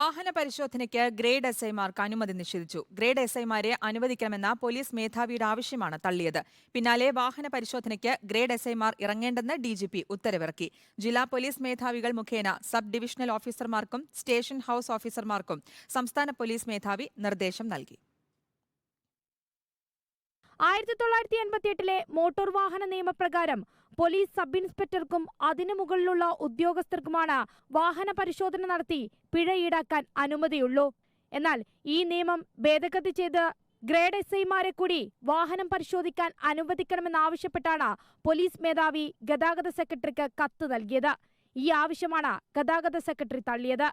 വാഹന പരിശോധനയ്ക്ക് ഗ്രേഡ് എസ്ഐമാർക്ക് അനുമതി നിഷേധിച്ചു. ഗ്രേഡ് എസ്ഐമാരെ അനുവദിക്കണമെന്ന പോലീസ് മേധാവിയുടെ ആവശ്യമാണ് തള്ളിയത്. പിന്നാലെ വാഹന പരിശോധനയ്ക്ക് ഗ്രേഡ് എസ്ഐമാർ ഇറങ്ങേണ്ടെന്ന് ഡിജിപി ഉത്തരവിറക്കി. ജില്ലാ പോലീസ് മേധാവികൾ മുഖേന സബ് ഡിവിഷണൽ ഓഫീസർമാർക്കും സ്റ്റേഷൻ ഹൌസ് ഓഫീസർമാർക്കും സംസ്ഥാന പോലീസ് മേധാവി നിർദ്ദേശം നൽകി. 1988 മോട്ടോർ വാഹന നിയമപ്രകാരം പോലീസ് സബ് ഇൻസ്പെക്ടർക്കും അതിനു മുകളിലുള്ള ഉദ്യോഗസ്ഥർക്കുമാണ് വാഹന പരിശോധന നടത്തി പിഴ ഈടാക്കാൻ അനുമതിയുള്ളൂ. എന്നാൽ ഈ നിയമം ഭേദഗതി ചെയ്ത് ഗ്രേഡ് എസ്ഐമാരെ കൂടി വാഹനം പരിശോധിക്കാൻ അനുവദിക്കണമെന്നാവശ്യപ്പെട്ടാണ് പോലീസ് മേധാവി ഗതാഗത സെക്രട്ടറിക്ക് കത്ത് നൽകിയത്. ഈ ആവശ്യമാണ് ഗതാഗത സെക്രട്ടറി തള്ളിയത്.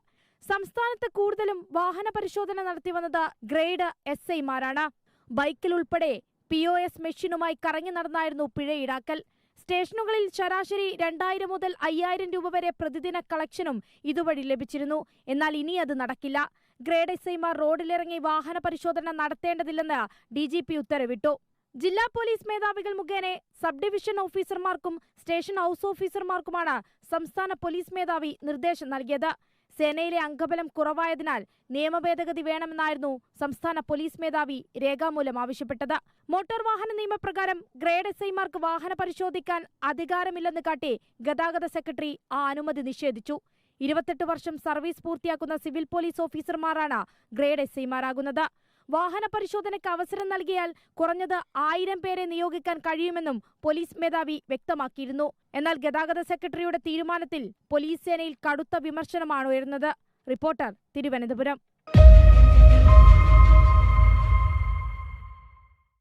സംസ്ഥാനത്ത് കൂടുതലും വാഹന പരിശോധന നടത്തി വന്നത് ഗ്രേഡ് എസ്ഐമാരാണ്. ബൈക്കിൽ ഉൾപ്പെടെ POS മെഷീനുമായി കറങ്ങി നടന്നായിരുന്നു പിഴ ഈടാക്കൽ. സ്റ്റേഷനുകളിൽ ശരാശരി 2000 മുതൽ 5000 രൂപ വരെ പ്രതിദിന കളക്ഷനും ഇതുവഴി ലഭിച്ചിരുന്നു. എന്നാൽ ഇനി അത് നടക്കില്ല. ഗ്രേഡ് എസ്ഐമാർ റോഡിലിറങ്ങി വാഹന പരിശോധന നടത്തേണ്ടതില്ലെന്ന് DGP ഉത്തരവിട്ടു. ജില്ലാ പോലീസ് മേധാവികൾ മുഖേന സബ് ഡിവിഷൻ ഓഫീസർമാർക്കും സ്റ്റേഷൻ ഹൌസ് ഓഫീസർമാർക്കുമാണ് സംസ്ഥാന പോലീസ് മേധാവി നിർദ്ദേശം നൽകിയത്. സേനയിലെ അംഗബലം കുറവായതിനാൽ നിയമഭേദഗതി വേണമെന്നായിരുന്നു സംസ്ഥാന പോലീസ് മേധാവി രേഖാമൂലം ആവശ്യപ്പെട്ടത്. മോട്ടോർ വാഹന നിയമപ്രകാരം ഗ്രേഡ് എസ്ഐമാർക്ക് വാഹന പരിശോധിക്കാൻ അധികാരമില്ലെന്ന് കാട്ടി ഗതാഗത സെക്രട്ടറി ആ അനുമതി നിഷേധിച്ചു. 28 വർഷം സർവീസ് പൂർത്തിയാക്കുന്ന സിവിൽ പോലീസ് ഓഫീസർമാരാണ് ഗ്രേഡ് എസ്ഐമാരാകുന്നത്. വാഹന പരിശോധനയ്ക്ക് അവസരം നൽകിയാൽ കുറഞ്ഞത് 1000 പേരെ നിയോഗിക്കാൻ കഴിയുമെന്നും പോലീസ് മേധാവി വ്യക്തമാക്കിയിരുന്നു. എന്നാൽ ഗതാഗത സെക്രട്ടറിയുടെ തീരുമാനത്തിൽ പോലീസ് സേനയിൽ കടുത്ത വിമർശനമാണ് ഉയർന്നത്. റിപ്പോർട്ടർ, തിരുവനന്തപുരം.